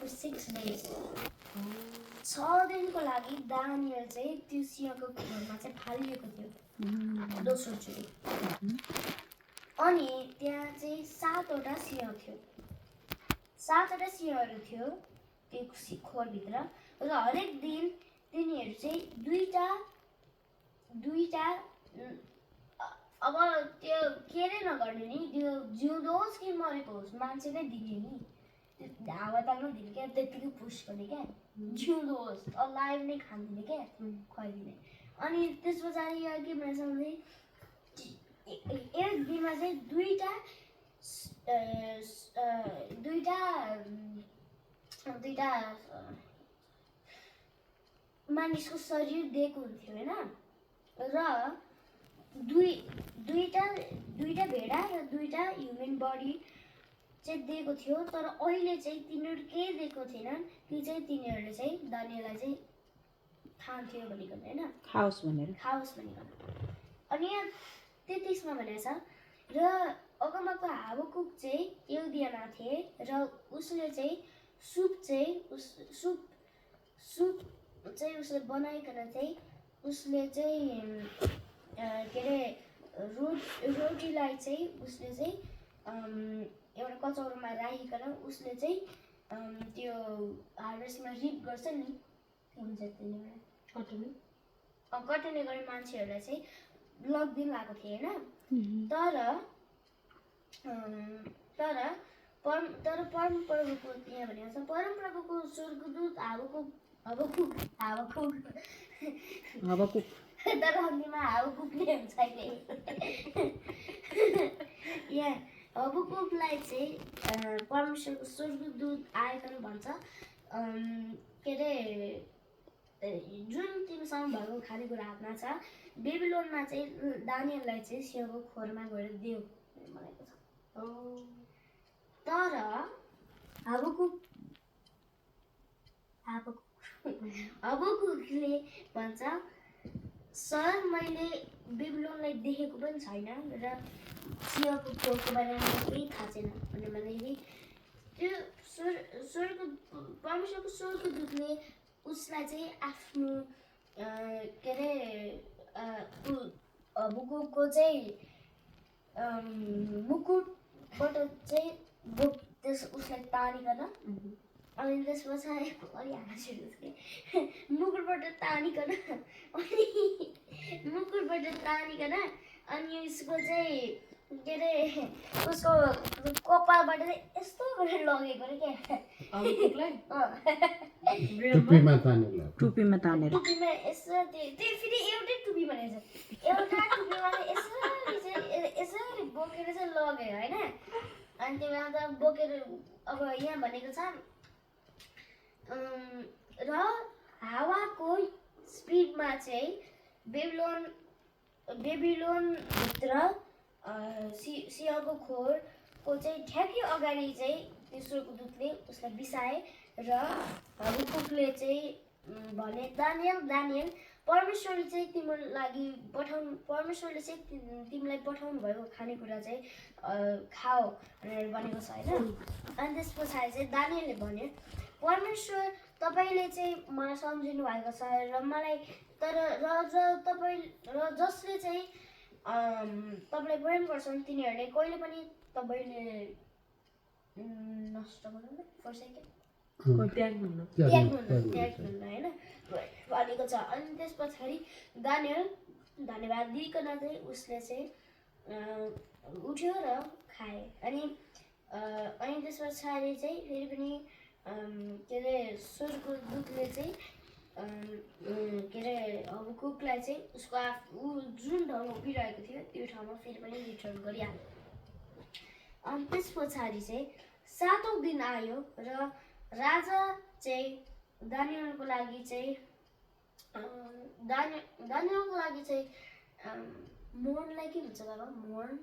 6 days. 6 दिनको लागि Daniel चाहिँ त्यो सिंहको खोरमा चाहिँ फालिएको थियो दोस्रो चोटि। अनि त्यहाँ चाहिँ 7वटा सिंह थियो। 7वटा सिंहहरू थियो त्यो खोरभित्र र हरेक दिन तिनीहरू चाहिँ दुईटा अब त्यो के रे नगर्ने नि, त्यो जिउँदो होस् कि मरेको होस् मान्छे नै दिने नि, हावा ताग्न दिने क्या, त्यतिकै पुस गर्ने क्या, जिउँदो होस् अलाइभ नै खानिदिने क्या, खुवाइदिने। अनि त्यस पछाडि के भन्छ भने एक दिनमा चाहिँ दुईटा मानिसको शरीर दिएको हुन्थ्यो होइन, र दुईटा भेडा र दुईटा ह्युमन बडी चाहिँ दिएको थियो। तर अहिले चाहिँ तिनीहरू केही दिएको थिएनन्, कि चाहिँ तिनीहरूले चाहिँ दानियललाई चाहिँ खान्थ्यो भनेको होइन, खाओस् भनेर। अनि यहाँ 33मा भनेको छ, र अगमको हाबकुक चाहिँ एल्दियामा थिए र उसले चाहिँ सुप चाहिँ उसले बनाइकन चाहिँ उसले चाहिँ के अरे रोटीलाई चाहिँ उसले चाहिँ एउटा कचौरामा राखिकन उसले चाहिँ त्यो हार्भेस्टमा रिप गर्छ नि, हुन्छ त्यसले कटनी गर्ने मान्छेहरूलाई चाहिँ लगिदिनु भएको थियो होइन। तर परमप्रभुको यहाँ भनेको छ, परमप्रभुको स्वर्गदूत हाबकुक तर अन्तिममा हाबकुकले हुन्छ यहाँ हाबकुकलाई चाहिँ परमेश्वरको स्वर्गदूत आएकन भन्छ के अरे जुन तिमीसँग भएको खानेकुरा हातमा छ, बेबिलोनमा चाहिँ दानियललाई चाहिँ सिंहको खोरमा गएर दियो भनेको छ। तर हाबकुकले भन्छ, सर मैले बेबिलोनलाई देखेको पनि छैन र सिंहको खोरको बारेमा केही थाहा छैन भनेर भन्दाखेरि त्यो परमेश्वरको स्वर्गदूतले उसलाई चाहिँ आफ्नो के अरे हाबकुकको चाहिँ मुकुटबाट चाहिँ उसलाई तानिकन, अनि त्यस पछाडि मुकुटबाट तानिकन अनि उसको चाहिँ के अरे उसको कपालबाट चाहिँ यस्तो गरेर लगेको रे क्या, टुपीमा तानेर यसो त्यो फेरि एउटै टुपी भनेको छ, एउटा टुपीमा यसरी बोकेर चाहिँ लग्यो होइन। अनि त्यो बेला त बोकेर अब यहाँ भनेको छ र हावाको स्पिडमा चाहिँ बेबिलोनभित्र सिंहको खोरको चाहिँ ठ्याक्कै अगाडि चाहिँ त्यो स्वर्गदूतले उसलाई बिसाए र हाबकुकले चाहिँ भने, दानियल परमेश्वरले चाहिँ तिमीलाई पठाउनु भएको खानेकुरा चाहिँ खाओ भनेर भनेको छ होइन। अनि त्यस पछाडि चाहिँ दानियलले भन्यो, परमेश्वर तपाईँले चाहिँ मलाई सम्झिनु भएको छ र मलाई र जसले चाहिँ तपाईँलाई प्रेम गर्छन् तिनीहरूले कहिले पनि तपाईँले नष्ट गर्नु त्याग्नुहुन्न होइन भनेको छ। अनि त्यस पछाडि दानियल धन्यवाद दिइकन चाहिँ उसले चाहिँ उठ्यो र खाए। अनि त्यस पछाडि चाहिँ फेरि पनि के अरे स्वर्गदूतले चाहिँ के अरे हाबकुकलाई चाहिँ उसको जुन ठाउँमा उभिरहेको थियो त्यो ठाउँमा फेरि पनि रिटर्न गरिहाल्यो। अनि त्यस पछाडि चाहिँ 7औं दिन आयो र राजा चाहिँ दानियलको लागि चाहिँ मोर्नलाई के भन्छ बाबा, मोर्न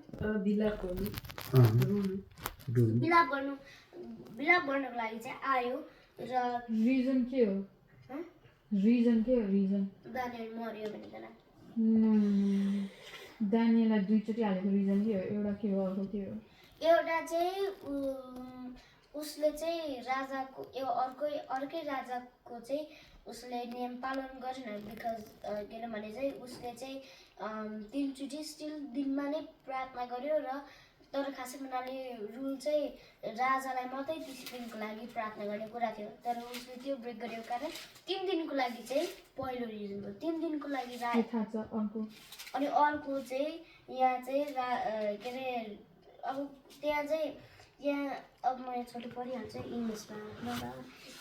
बिलाप गर्नको लागि चाहिँ आयो र रिजन के हो दानियल मर्यो भनेर दानियललाई दुईचोटि हालेको रिजन के हो, एउटा के हो अर्को के हो? एउटा चाहिँ उसले चाहिँ राजाको अर्कै राजाको चाहिँ उसले नियम पालन गरेन बिकज किनभने चाहिँ उसले चाहिँ 3 चोटि स्टिल दिनमा नै प्रार्थना गर्यो र तर खासै उनीहरूले रुल चाहिँ राजालाई मात्रै 30 दिनको लागि प्रार्थना गर्ने कुरा थियो तर उसले त्यो ब्रेक गरेको कारण 3 दिनको लागि चाहिँ पहिलो रिजन हो 3 दिनको लागि अनि अर्को चाहिँ यहाँ चाहिँ के अरे अब त्यहाँ चाहिँ यहाँ अब म छोटो पढिहाल्छु इङ्ग्लिसमा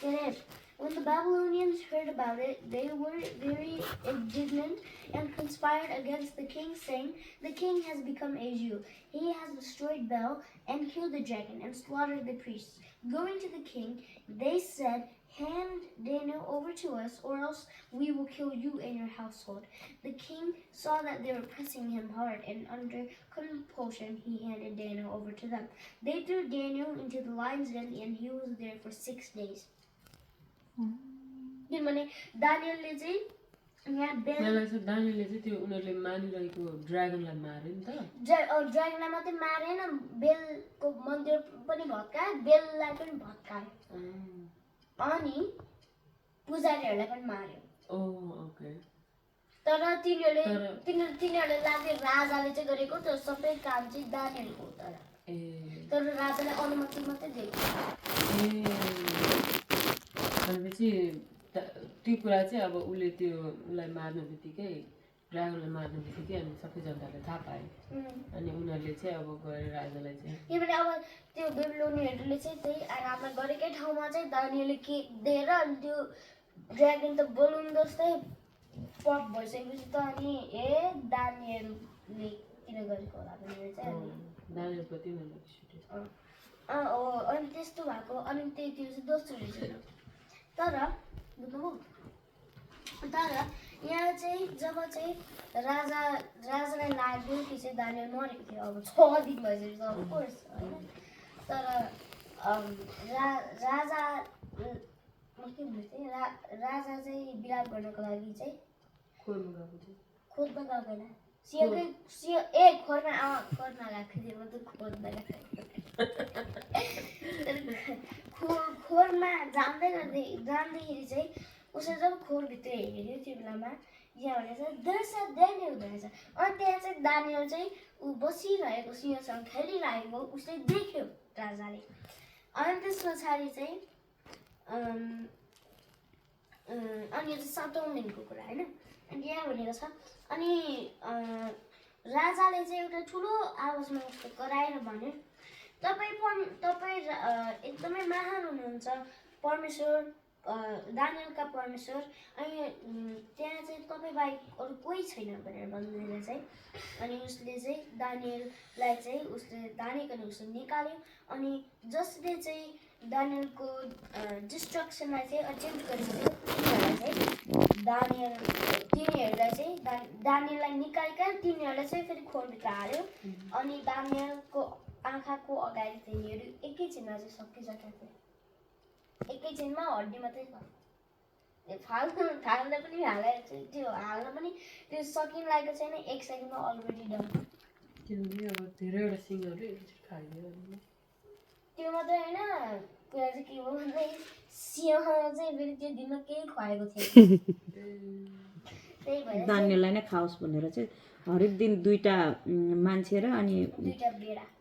के अरे When the Babylonians heard about it, they were very indignant and conspired against the king, saying, "The king has become a Jew. He has destroyed Bel and killed the dragon and slaughtered the priests." Going to the king, they said, "Hand Daniel over to us, or else we will kill you and your household." The king saw that they were pressing him hard, and under compulsion he handed Daniel over to them. They threw Daniel into the lion's den, and he was there for 6 days. किनभने दानियलले चाहिँ यहाँ दानियलले चाहिँ त्यो उनीहरूले मानिरहेको ड्रागनलाई मारे नि त ड्रागनलाई मात्रै मारेन बेलको मन्दिर पनि भत्कायो बेललाई पनि भत्कायो अनि पुजारीहरूलाई पनि मार्यो तर तिनीहरूले लाग्यो राजाले चाहिँ गरेको त्यो सबै काम चाहिँ दानियलको तर राजालाई अनुमति मात्रै दिएको भनेपछि त्यो कुरा चाहिँ अब उसले त्योलाई मार्नु बित्तिकै ड्रागनलाई मार्नु बित्तिकै अनि सबै जनताले थाहा पाए अनि उनीहरूले चाहिँ अब गएर राजालाई चाहिँ किनभने अब त्यो बेबिलोनियनहरूले चाहिँ त्यही आराममा गरेकै ठाउँमा चाहिँ दानियलले के दिएर अनि त्यो ड्रागन त बलुन जस्तै पप भइसकेपछि त अनि दानियलले किन गरेको होला भनेर चाहिँ दानियलप्रति अनि त्यस्तो भएको अनि त्यो चाहिँ दोस्रो रिजन हो तर यहाँ चाहिँ जब चाहिँ राजालाई लाग्यो कि चाहिँ दानियल मरेको थियो अब 6 दिन भइसकेको छ अफकोर्स होइन तर राजा राजा चाहिँ विलाप गर्नको लागि चाहिँ खोज्न गएको थिएन खोज्न गएको थियो म त खोज्न गएको खोरमा जाँदाखेरि चाहिँ उसले जब खोरभित्र हेऱ्यो त्यो बेलामा यहाँ भनेर देयर्स अ ड्यानियल भनेछ अनि त्यहाँ चाहिँ दानियल चाहिँ ऊ बसिरहेको सिंहसँग खेलिरहेको उसले देख्यो राजाले अनि त्यस पछाडि चाहिँ अनि यो चाहिँ 7औं दिनको कुरा होइन अनि यहाँ भनेको छ अनि राजाले चाहिँ एउटा ठुलो आवाजमा उसले कराएर भन्यो तपाईँ एकदमै महान हुनुहुन्छ परमेश्वर दानियलका परमेश्वर अनि त्यहाँ चाहिँ तपाईँ बाहेक अरू कोही छैन भनेर भन्दैन चाहिँ अनि उसले चाहिँ दानियललाई चाहिँ उसले दानिकन उसले निकाल्यो अनि जसले चाहिँ दानियलको डिस्ट्रक्सनलाई चाहिँ अटेम्प्ट गरेको तिनीहरूलाई चाहिँ दानियललाई निकालिकन तिनीहरूलाई चाहिँ फेरि खोरभित्र हाल्यो अनि दानियलको आँखाको अगाडि तिनीहरू एकैछिनमा चाहिँ सकिसकेको थियो एकैछिनमा हड्डी मात्रै छ फाल्दा पनि हालेको त्यो हाल्न पनि त्यो सकिन लागेको छैन 1 सेकेन्डमा अलरेडी डन किनभने अब धेरैवटा सिङहरू खाइदियो त्यो मात्रै होइन कुरा चाहिँ के हो भन्दा सिंह चाहिँ फेरि त्यो दिनमा केही खुवाएको थियो त्यही भएर दानियललाई नै खाओस् भनेर चाहिँ हरेक दिन 2टा मान्छे र अनि 2टा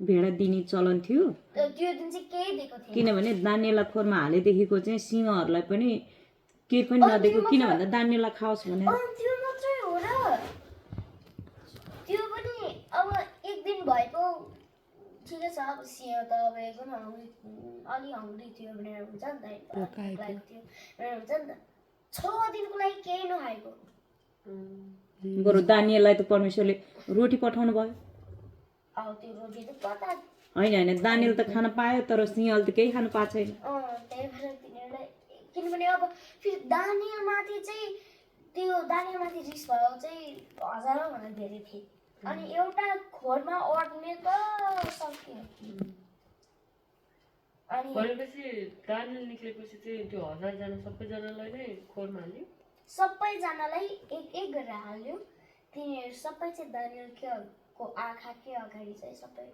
भेडा दिने चलन थियो त्यो दिन चाहिँ केही दिएको थियो किनभने दानियललाई खोरमा हालेदेखिको चाहिँ सिंहहरूलाई पनि केही पनि नदिएको किन भन्दा दानियललाई खाओस् भनेर त्यो मात्रै हो र त्यो पनि अब एक दिन भएको ठिकै छ अब सिंह त अब एकदम अलि हङ्ग्री थियो भनेर हुन्छ नि त भनेर हुन्छ नि त 6 दिनको लागि केही नखाएको बरु दानियललाई त परमेश्वरले रोटी पठाउनु भयो अब त्यो रोटी त पता होइन दानियल त खान पायो तर सिंहले त केही खानु पाएको छैन त्यही भएर तिनीहरूलाई किनभने अब फेरि दानियलमाथि चाहिँ त्यो दानियलमाथि रिस भयो चाहिँ हजारौँभन्दा धेरै थिए अनि एउटा खोरमा अड्ने त सक्यो अनि भनेपछि दानियल निक्लेपछि चाहिँ त्यो 1000 जना सबैजनालाई नै खोरमा हाल्यो सबैजनालाई एक गरेर हाल्यो तिनीहरू सबै चाहिँ दानियलको आँखाकै अगाडि चाहिँ सबै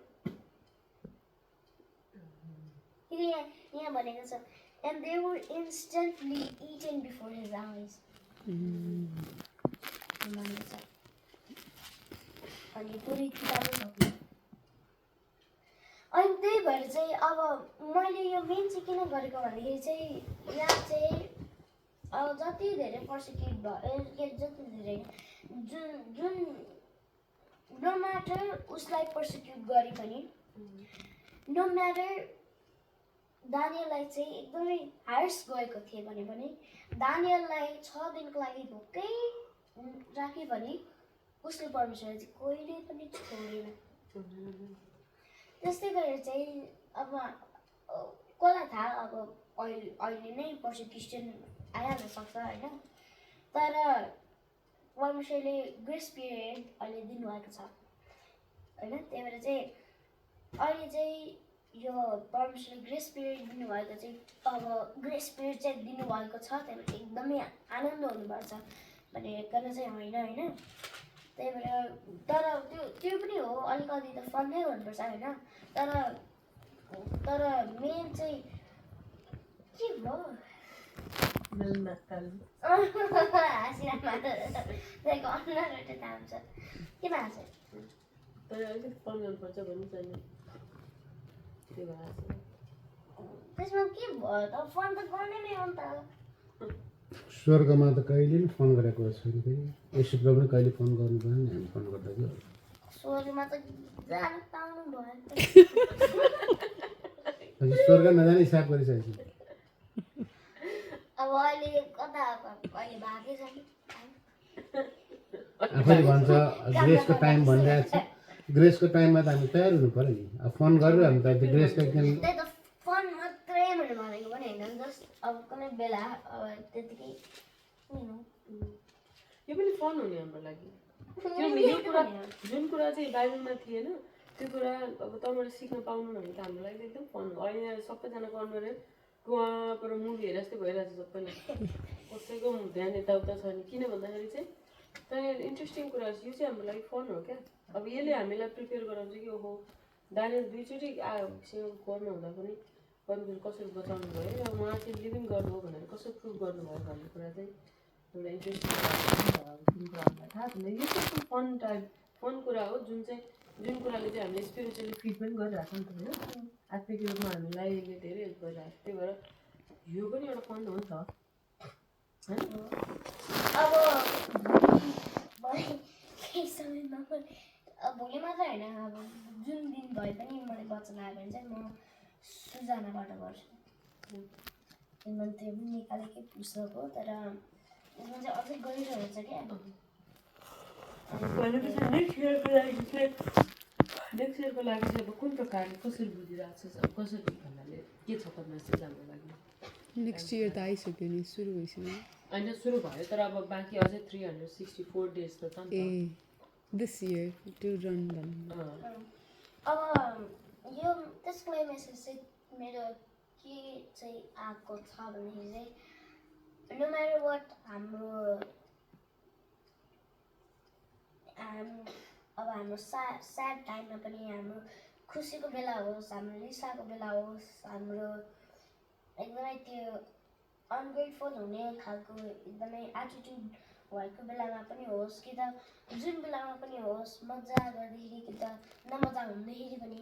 फेरि यहाँ भनेको छ and they were instantly eaten before his eyes भनेको छ अनि पुरै किताबै सक्नु अनि त्यही भएर चाहिँ अब मैले यो मेन चाहिँ किन गरेको भन्दाखेरि चाहिँ यहाँ चाहिँ अब जति धेरै पर्सिक्युट भयो जति धेरै जुन नो म्याटर उसलाई पर्सिक्युट गरे पनि नो म्याटर दानियललाई चाहिँ एकदमै हार्स गएको थिए भने पनि दानियललाई 6 दिनको लागि भोकै राखे पनि उसले परमेश्वरलाई चाहिँ कहिले पनि छोडेन त्यस्तै गरेर चाहिँ अब कसलाई थाहा अब अहिले नै पर्सिक्युसन आइहाल्न सक्छ होइन तर परमेश्वरले ग्रेस पिरियड अहिले दिनुभएको छ होइन त्यही भएर चाहिँ अहिले चाहिँ यो परमेश्वरले ग्रेस पिरियड दिनुभएको चाहिँ अब ग्रेस पिरियड चाहिँ दिनुभएको छ त्यही भएर एकदमै आनन्द हुनुपर्छ भनेर चाहिँ होइन त्यही भएर तर त्यो पनि हो अलिकति त फन नै हुनुपर्छ होइन तर मेन चाहिँ के भयो हाँसिरहेको अनुहारबाट दाम छ के भएको छ तर अलिकति फन गर्नुपर्छ भन्नु छैन त्यो भएर त्यसमा के भयो त फन त गर्ने नै हो नि त स्वर्गमा त कहिले पनि फोन गरेको छैन फेरि यसो पनि कहिले फोन गर्नु भएन नि हामी फोन गर्दा कि स्वर्गमा त जान पाउनु भयो स्वर्ग नजाने हिसाब गरिसकेको अब अहिले कता अहिले भागै छ नि आफैले भन्छ ग्रेसको टाइम भनिरहेको छ ग्रेसको टाइममा त हामी तयार हुनु पऱ्यो नि अब फोन गरेर हामी त ग्रेसको एकदम त्यही त फन मात्रै मैले भनेको पनि होइन जस्ट अब कुनै बेला अब त्यतिकै यो पनि फन हुने हाम्रो लागि त्यो यो कुरा जुन कुरा चाहिँ बाइबलमा थिएन त्यो कुरा अब तपाईँबाट सिक्न पाउनु भनेको त हाम्रो लागि एकदम फन हो अहिले सबैजनाको अनुहार पर मुभी हेरे जस्तै भइरहेको छ सबैलाई कसैको ध्यान यताउता छ नि किन भन्दाखेरि चाहिँ त्यहाँ इन्ट्रेस्टिङ कुरा यो चाहिँ हाम्रो लागि फन हो क्या अब यसले हामीलाई प्रिपेयर गराउँछ कि ओहो दानियल 2 चोटि सिंहको खोरमा हुँदा पनि परमेश्वर कसरी बचाउनु भयो र उहाँ चाहिँ लिभिङ गर्नु हो भनेर कसरी प्रुभ गर्नुभयो भन्ने कुरा चाहिँ एउटा इन्ट्रेस्टिङ कुरा हामीलाई थाहा छैन यो चाहिँ फन टाइप फन कुरा हो जुन कुराले चाहिँ हामीले स्पिरिचुअली फिट पनि गरिरहेको नि त होइन आत्मिक रूपमा हामीलाई यसले धेरै हेल्प गरिरहेको त्यही भएर यो पनि एउटा फन हो नि त अब केही समयमा भोलि मात्रै होइन अब जुन दिन भए पनि मलाई वचन आयो भने चाहिँ म सुजानाबाट गर्छु मैले त्यो पनि निकालेकै पुस्तक हो तर यसमा चाहिँ अझै गहिरो हुन्छ क्या नेक्स्ट इयरको लागि चाहिँ अब कुन प्रकारले कसरी बुझिरहेको छ कसरी भन्नाले के छ त मेसेज हाम्रो लागि नेक्स्ट इयर त आइसक्यो नि सुरु भइसक्यो होइन सुरु भयो तर अब बाँकी अझै 364 डेज त छ नि ए दिस इयर टु रन भन्नु अब यो त्यसको लागि मेसेज चाहिँ मेरो के चाहिँ आएको छ भन्दाखेरि चाहिँ नो म्याटर वाट हाम्रो अब हाम्रो स्याड टाइममा पनि हाम्रो खुसीको बेला होस् हाम्रो रिसाको बेला होस् हाम्रो एकदमै त्यो अनग्रेटफुल हुने खालको एकदमै एटिट्युड भएको बेलामा पनि होस् कि त जुन बेलामा पनि होस् मजा गर्दाखेरि कि त नमजा हुँदाखेरि पनि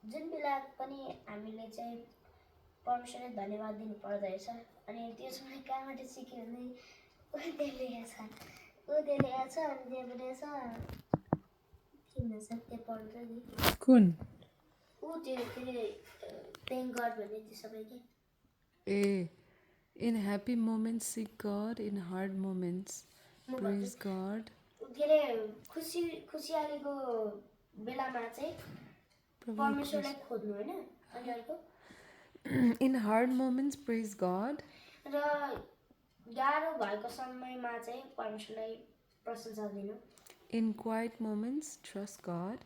जुन बेला पनि हामीले चाहिँ परमेश्वरलाई धन्यवाद दिनु पर्दो रहेछ अनि त्यो समय कहाँबाट सिक्यो भने उसले ल्याएको छ अनि त्यो भनेछ के भन्छ त्यो पढ्छ नि कुन ऊ त्यो के अरे थ्याङ्क गड भन्ने त्यो सबै के ए in happy moments seek God in hard moments praise God के अरे खुसियालीको बेलामा चाहिँ परमेश्वरलाई खोज्नु होइन अनि अर्को in hard moments praise God र गाह्रो भएको समयमा चाहिँ परमेश्वरलाई प्रशंसा दिनु in quiet moments trust God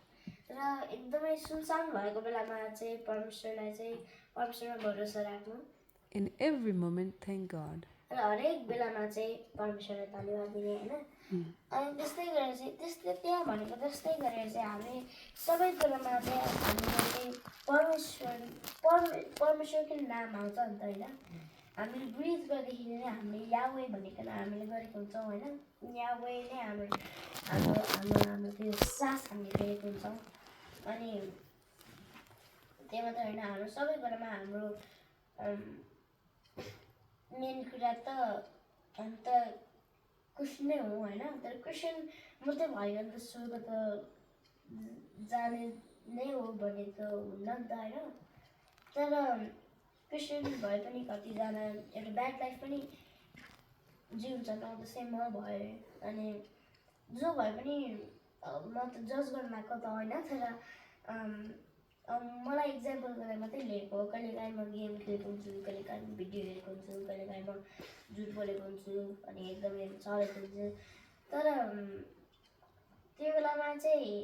र एकदमै सुनसान भएको बेलामा चाहिँ परमेश्वरमा भरोसा राख्नु in every moment thank God अनि हरेक बेलामा चाहिँ परमेश्वरलाई धन्यवाद दिने होइन अनि त्यस्तै गरेर चाहिँ त्यस्तै त्यहाँ भनेको जस्तै गरेर चाहिँ हामी सबै कुरामा चाहिँ हामीले चाहिँ परमेश्वरकै नाम आउँछ नि त होइन हामीले ब्रिज गर्दाखेरि नै हामीले यावे भनेको हामीले गरेको हुन्छौँ होइन यावे नै हाम्रो हाम्रो हाम्रो हाम्रो त्यो सास हामीले लिएको हुन्छौँ अनि त्यही मात्रै होइन हाम्रो सबै कुरामा हाम्रो मेन कुरा त हामी त क्रिस्चियन नै हो होइन तर क्रिस्चियन मात्रै भयो भने त स्वर्ग त जाने नै हो भन्ने त हुन्न नि त होइन तर क्रिस्चियन भए पनि कतिजना एउटा ब्याड लाइफ पनि जिउँछन् अब जस्तै म भएँ अनि जो भए पनि म त जज गर्न आएको त होइन तर मलाई इक्जाम्पल गरेर मात्रै लिएको हो कहिलेकाहीँ म गेम खेलेको हुन्छु कहिलेकाहीँ भिडियो हेरेको हुन्छु कहिलेकाहीँ म झुट बोलेको हुन्छु अनि एकदमै चलेको हुन्छु तर त्यो बेलामा चाहिँ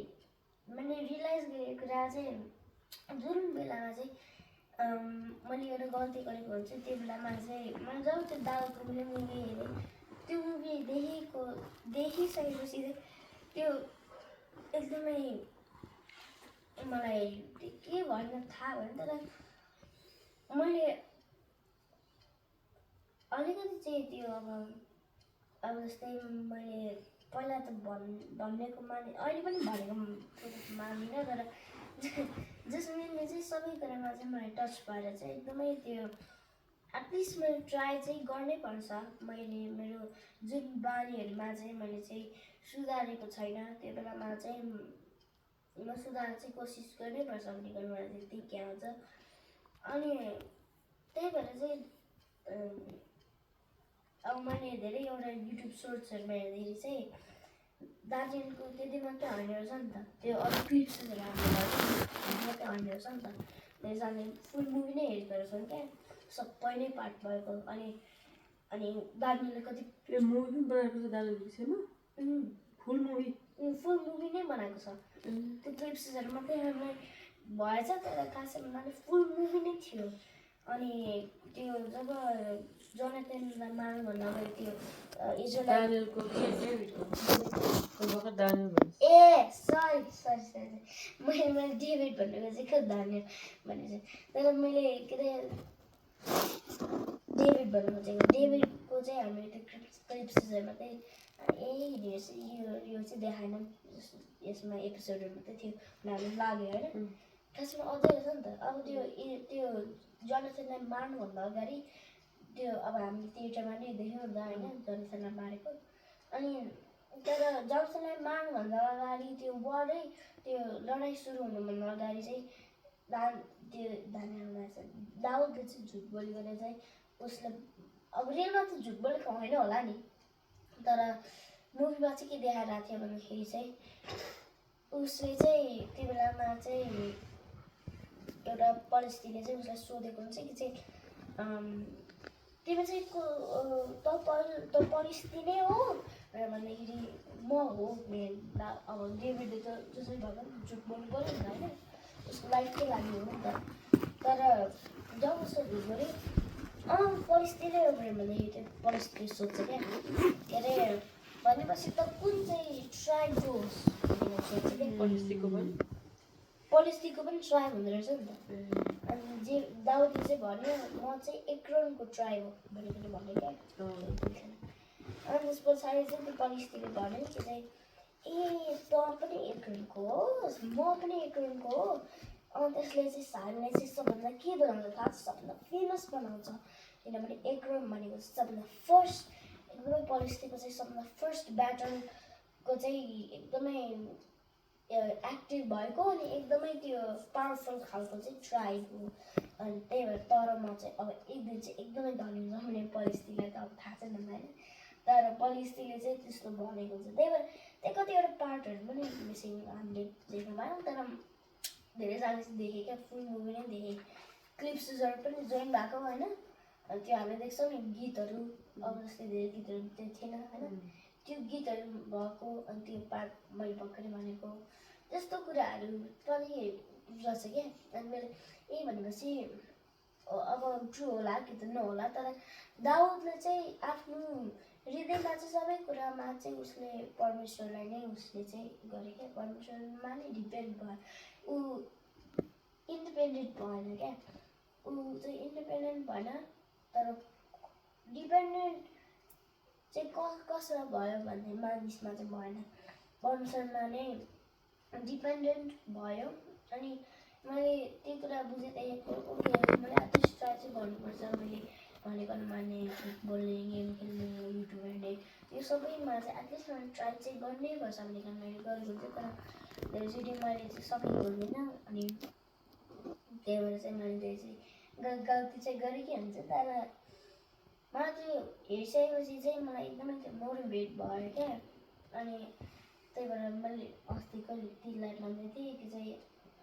मैले रियलाइज गरेको कुरा चाहिँ जुन बेलामा चाहिँ मैले एउटा गल्ती गरेको हुन्छु त्यो बेलामा चाहिँ मैले जब त्यो दाउदको मुभी हेरेँ त्यो मुभी देखिसकेपछि चाहिँ त्यो एकदमै मलाई के भन्न थाहा भएन तर मैले अलिकति चाहिँ त्यो अब जस्तै मैले पहिला त भनेको अहिले पनि भनेको मान्दिनँ तर जसले चाहिँ सबै कुरामा चाहिँ मलाई टच भएर चाहिँ एकदमै त्यो एटलिस्ट मैले ट्राई चाहिँ गर्नै पर्छ मैले मेरो जुन बानीहरूमा चाहिँ मैले चाहिँ सुधारेको छैन त्यो बेलामा चाहिँ म सुधार्न चाहिँ कोसिस गर्नै पर्छ भन्ने कुरा मलाई चाहिँ त्यही आउँछ अनि त्यही भएर चाहिँ अब मैले धेरै एउटा युट्युब सोर्ट्सहरूमा हेर्दाखेरि चाहिँ दार्जिलिङको त्यति मात्रै होइन रहेछ नि त त्यो अरू क्लिप्सहरू हाम्रो मात्रै होइन रहेछ नि त धेरैजनाले फुल मुभी नै हेरेको रहेछन् क्या सबै नै पार्ट भएको अनि दार्जिलिङले कति त्यो मुभी पनि बनाएको छ दार्जिलिङ विषयमा फुल मुभी नै बनाएको छ त्यो क्लिप्सहरू मात्रै भएछ तर खासै भन्नाले फुल मुभी नै थियो अनि त्यो जब जोनाथनलाई मार्नुभन्दा अगाडि त्यो इजरायलको ए सरी मैले डेभिड भनेको चाहिँ के दानियल भने चाहिँ तर मैले के अरे डेभिड भन्नु खोजेको डेभिडको चाहिँ हामीले त्यो क्लिप्सहरूमा चाहिँ यो चाहिँ देखाएन यसमा एपिसोडहरू मात्रै थियो हामीलाई लाग्यो होइन खासमा अझै रहेछ नि त अब त्यो जोनाथनलाई मार्नुभन्दा अगाडि त्यो अब हामीले थिएटरमा नै देख्यौँ नि त होइन जोनाथनलाई मारेको अनि तर जोनाथनलाई मार्नुभन्दा अगाडि त्यो वारै त्यो लडाइँ सुरु हुनुभन्दा अगाडि चाहिँ दाउदले चाहिँ झुट बोलेर चाहिँ उसले अब रियलमा त झुट बोलेको होइन होला नि तर मुभीमा चाहिँ के देखाइरहेको थियो भन्दाखेरि चाहिँ उसले चाहिँ त्यो बेलामा चाहिँ एउटा पलिसले चाहिँ उसलाई सोधेको हुन्छ कि चाहिँ तिमी चाहिँ त पलिसती नै हो भनेर भन्दाखेरि म हो अब डेभिडले त जसरी भए पनि झुट बोल्नु पऱ्यो नि त होइन उसको लाइफकै लागि हो नि त तर जब उसको झुट बोल्यो पलिसती नै हो भनेर भन्दाखेरि त्यो पलिसले सोध्छ क्या के अरे भनेपछि त कुन चाहिँ ट्राइब होस् भनेर सोध्छ क्या पलिस्तीको पनि ट्राइब हुँदो रहेछ नि त अनि जे दाउदले चाहिँ भन्यो म चाहिँ एक्रोनको ट्राइब हो भनेर भन्यो क्या अनि त्यस पछाडि चाहिँ त्यो पलिस्तीले भन्यो कि चाहिँ ए तँ पनि एक्रोनको होस् म पनि एक्रोनको हो अनि त्यसले चाहिँ हामीलाई चाहिँ सबभन्दा के बनाउँछ थाहा छ सबभन्दा फेमस बनाउँछ किनभने एक्रोन भनेको चाहिँ सबभन्दा फर्स्ट एकदमै पलिस्तीको चाहिँ सबभन्दा फर्स्ट ब्याटलको चाहिँ एकदमै एक्टिभ भएको अनि एकदमै त्यो पावरफुल खालको चाहिँ ट्राइब हो अनि त्यही भएर तर म चाहिँ अब एक दिन चाहिँ एकदमै धनी हुन्छ भने पलिस्तीलाई त अब थाहा छैन होइन तर पलिस्तीले चाहिँ त्यस्तो भनेको हुन्छ त्यही भएर त्यहाँ कतिवटा पार्टहरू पनि मिसिङ हामीले देख्नु पायौँ तर धेरैजनाले चाहिँ देखेँ क्या फुल मुभी नै देखेँ क्लिप्सहरू पनि जोइन भएको होइन अनि त्यो हामीले देख्छौँ नि गीतहरू अब जस्तै धेरै गीतहरू त्यो थिएन होइन त्यो गीतहरू भएको अनि त्यो पार्ट मैले भर्खरै भनेको त्यस्तो कुराहरू पनि रहेछ क्या अनि मैले भनेपछि अब ट्रु होला कि त नहोला, तर दाउदले चाहिँ आफ्नो हृदयमा चाहिँ सबै कुरामा चाहिँ उसले परमेश्वरलाई नै उसले चाहिँ गरे क्या, परमेश्वरमा नै डिपेन्ड भयो। ऊ इन्डिपेन्डेन्ट भएन क्या, ऊ चाहिँ इन्डिपेन्डेन्ट भएन, तर डिपेन्डेन्ट चाहिँ कसरी भयो भन्ने मानिसमा चाहिँ भएन, परमेश्वरमा नै डिपेन्डेन्ट भयो। अनि मैले त्यही कुरा बुझिदिएको ओके मैले एटलिस्ट ट्राई चाहिँ गर्नुपर्छ, मैले भनेको नमान्ने, झुट बोल्ने, गेम खेल्ने, युट्युब हेर्ने, यो सबैमा चाहिँ एटलिस्ट मैले ट्राई चाहिँ गर्नै पर्छ भनेर मैले गरेको थिएँ, तर धेरैचोटि मैले चाहिँ सकेको हुँदैन। अनि त्यही भएर चाहिँ मैले धेरै चाहिँ गल्ती चाहिँ गरेकै हुन्छ, तर मलाई त्यो हेरिसकेपछि चाहिँ मलाई एकदमै त्यो मोटिभेट भयो क्या। अनि त्यही भएर मैले अस्तिको दिदीलाई भन्दै थिएँ कि चाहिँ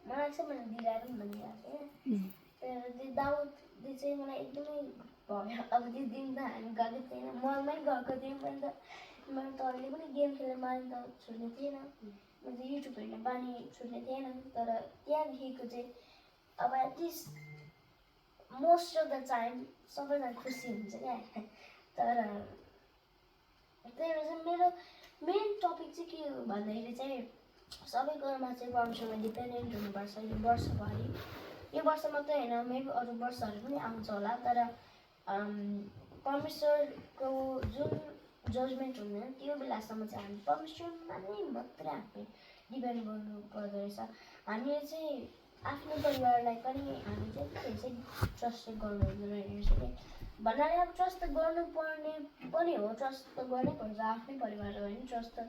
मलाई चाहिँ मैले दिदीलाई पनि भनिरहेको थिएँ, तर त्यो दाउदले चाहिँ मलाई एकदमै भयो। अब त्यो दिन त हामी गएको थिएन, मलमै गएको थियौँ, मैले त अहिले पनि गेम खेल्ने बानी त छुट्ने थिएन, मैले त युट्युब हेर्ने बानी छुट्ने थिएन, तर त्यहाँदेखिको चाहिँ अब at least most of the time सबैजना खुसी हुन्छ क्या। तर त्यही भएर चाहिँ मेरो मेन टपिक चाहिँ के हो भन्दाखेरि चाहिँ सबै कुरामा चाहिँ परमेश्वरमा डिपेन्डेन्ट हुनुपर्छ। यो वर्षभरि, यो वर्ष मात्रै होइन, मेबी अरू वर्षहरू पनि आउँछ होला, तर परमेश्वरको जुन जजमेन्ट हुँदैन त्यो बेलासम्म चाहिँ हामी परमेश्वरमा नै मात्रै हामी डिपेन्ड गर्नु पर्दो रहेछ। हामीले चाहिँ आफ्नो परिवारलाई पनि हामी चाहिँ ट्रस्ट गर्नु हुँदो रहेछ कि भन्नाले अब ट्रस्ट त गर्नुपर्ने पनि हो, ट्रस्ट त गर्नै पर्छ, आफ्नै परिवार हो होइन, ट्रस्ट त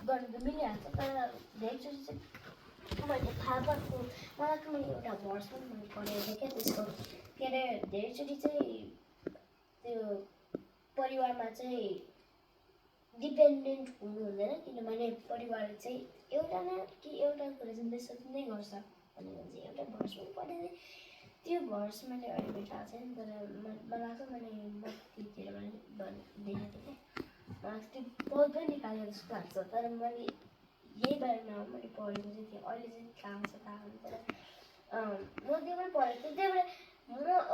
गर्नु त मिलिहाल्छ। तर धेरैचोटि चाहिँ मैले थाहा पाएको मलाई मैले एउटा भर्स पनि मैले पढेको थिएँ क्या, त्यसको के अरे धेरैचोटि चाहिँ त्यो परिवारमा चाहिँ डिपेन्डेन्ट हुनु हुँदैन, किनभने परिवारले चाहिँ एउटा न कि एउटा कुरा चाहिँ बेसत नै गर्छ भनेर चाहिँ एउटा भर्स पनि पढेको थिएँ। त्यो भर्स मैले अहिले भेटाएको छैन, तर मलाई लाग्छ मैले बत्तीतिर देखेको थिएँ क्या, मलाई त्यो पद पनि निकालेको जस्तो लाग्छ, तर मैले यही बारेमा मैले पढेको चाहिँ थिएँ, अहिले चाहिँ थाहा हुन्छ। तर म त्यो पनि पढेको थिएँ, त्यही भएर म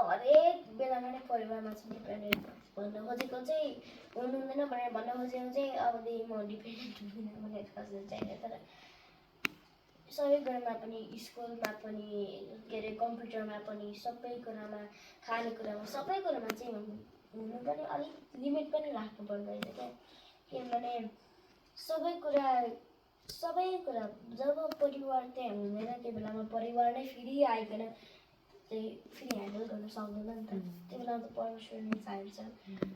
हरेक बेलामा नै परिवारमा चाहिँ डिपेन्डेन्ट भन्न खोजेको चाहिँ हुनु हुँदैन भनेर भन्न खोजेको चाहिँ अबदेखि म डिपेन्डेन्ट हुँदैन भनेर खोजेको चाहिँ, तर सबै कुरामा पनि, स्कुलमा पनि, के अरे कम्प्युटरमा पनि, सबै कुरामा, खानेकुरामा, सबै कुरामा चाहिँ हुनु पनि अलिक लिमिट पनि राख्नु पर्दो रहेछ क्या। किनभने सबै कुरा जब परिवार त्यहाँ हुँदैन त्यो बेलामा परिवार नै फेरि आइकन चाहिँ फेरि ह्यान्डल गर्न सक्दैन नि त, त्यो बेलामा त परमेश्वर नै चाहिन्छ।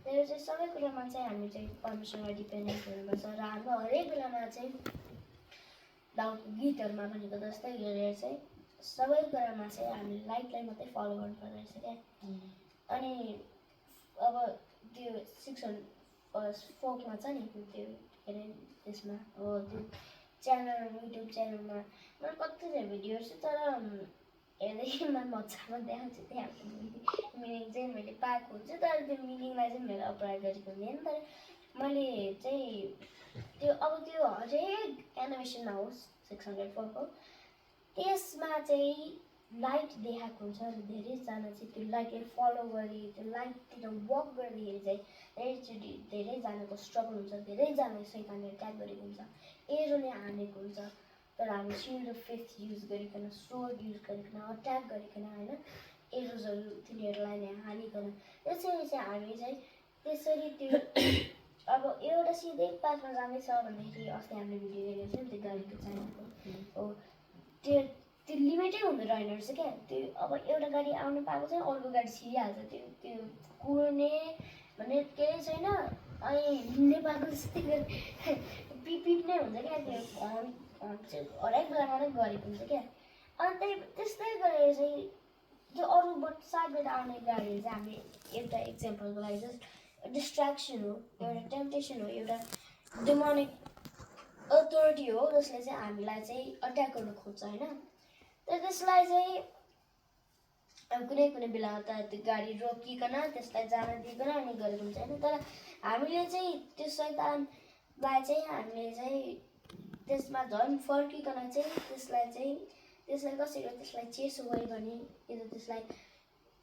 त्यही चाहिँ सबै कुरामा चाहिँ हामी चाहिँ परमेश्वरमा डिपेन्डेन्ट हुनुपर्छ, र हाम्रो हरेक बेलामा चाहिँ दाउदको गीतहरूमा भनेको जस्तै गरेर चाहिँ सबै कुरामा चाहिँ हामी लाइटलाई मात्रै फलो गर्नुपर्दो रहेछ क्या। अनि अब त्यो 600 फोकमा छ नि त्यो के अरे त्यसमा हो त्यो च्यानल, युट्युब च्यानलमा मैले कतिजना भिडियोहरू चाहिँ, तर हेर्दैमा मजामा देखाउँछु, त्यहाँ मिनिङ चाहिँ मैले पाएको हुन्छ, तर त्यो मिनिङलाई चाहिँ मैले अप्लाई गरेको हुँदैन। तर मैले चाहिँ त्यो हरेक एनिमेसनमा होस् 604को त्यसमा चाहिँ लाइट देखाएको हुन्छ, र धेरैजना चाहिँ त्यो लाइटलाई फलो गरी त्यो लाइटतिर वक गर्दाखेरि चाहिँ धेरैजनाको स्ट्रगल हुन्छ, धेरैजनाले शैतानले एट्याक गरेको हुन्छ, एरोले हानेको हुन्छ, तर हामी सिल्ड अफ फेथ युज गरिकन, सोर्ड युज गरिकन, अट्याक गरिकन होइन, एरोजहरू तिनीहरूलाई नै हानिकन त्यसरी चाहिँ हामी चाहिँ त्यसरी त्यो अब एउटा सिधै पासमा जाँदैछ भन्दाखेरि अस्ति हामीले भिडियो हेरेको थियौँ त्यो गाडीको चाइनाको हो, त्यो लिमिटै हुँदो रहेन रहेछ क्या। त्यो अब एउटा गाडी आउनु पाएको चाहिँ अर्को गाडी छिरिहाल्छ, त्यो कुर्ने भन्ने केही छैन। अनि नेपालको जस्तै पिप नै हुन्छ क्या, त्यो चाहिँ हरेक बेलामा नै गरेको हुन्छ क्या। अनि त्यस्तै गरेर चाहिँ त्यो अरू साइडबाट आउने गाडीहरू चाहिँ हामी एउटा इक्जाम्पलको लागि चाहिँ डिस्ट्र्याक्सन हो, एउटा टेम्पटेसन हो, एउटा डिमोनिक अथोरिटी हो जसले चाहिँ हामीलाई चाहिँ अट्याक गर्न खोज्छ होइन। तर त्यसलाई चाहिँ अब कुनै बेला त त्यो गाडी रोकिकन त्यसलाई जान दिइकन अनि गरेको हुन्छ होइन, तर हामीले चाहिँ त्यो शैतानलाई चाहिँ हामीले चाहिँ त्यसमा झन् फर्किकन चाहिँ त्यसलाई कसरी त्यसलाई चेसो गऱ्यो भने कि त त्यसलाई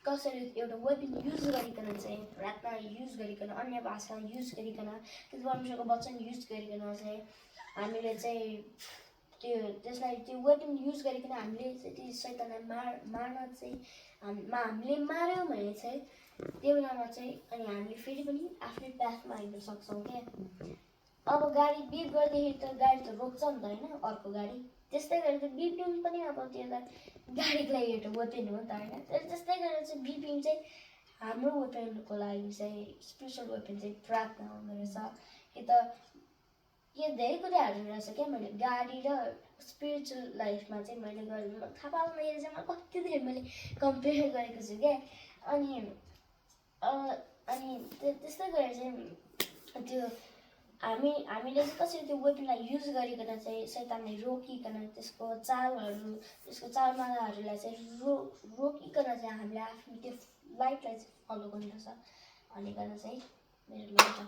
कसरी एउटा वेपन युज गरिकन चाहिँ प्रार्थना युज गरिकन अन्य भाषा युज गरिकन परमेश्वरको वचन युज गरिकन चाहिँ हामीले चाहिँ त्यसलाई त्यो वेपन युज गरिकन हामीले चाहिँ त्यो शैतानलाई मार्न चाहिँ हामीले मार्यौँ भने चाहिँ त्यो बेलामा चाहिँ अनि हामीले फेरि पनि आफ्नै पाथमा हिँड्न सक्छौँ क्या। अब गाडी बिप गर्दाखेरि त गाडी त रोक्छ नि त होइन अर्को गाडी, त्यस्तै गरेर त्यो बिपिङ पनि अब त्यसलाई गाडीको लागि एउटा वेपन हो नि त होइन। त्यस्तै गरेर चाहिँ बिपिङ चाहिँ हाम्रो वेपनको लागि चाहिँ स्पिरिचुअल वेपन चाहिँ प्रार्थना हुँदो रहेछ। यो धेरै कुराहरू रहेछ क्या। मैले गाडी र स्पिरिचुअल लाइफमा चाहिँ मैले थाहा पाउँदाखेरि चाहिँ मैले कति धेरै मैले कम्पेयर गरेको छु क्या। अनि त्यस्तै गरेर चाहिँ त्यो हामीले चाहिँ कसरी त्यो वेपनलाई युज गरिकन चाहिँ शैतानलाई रोकिकन त्यसको चालमालाहरूलाई चाहिँ रोकिकन चाहिँ हामीले आफ्नो त्यो लाइफलाई चाहिँ फलो गर्नुपर्छ भनिकन चाहिँ मेरो एउटा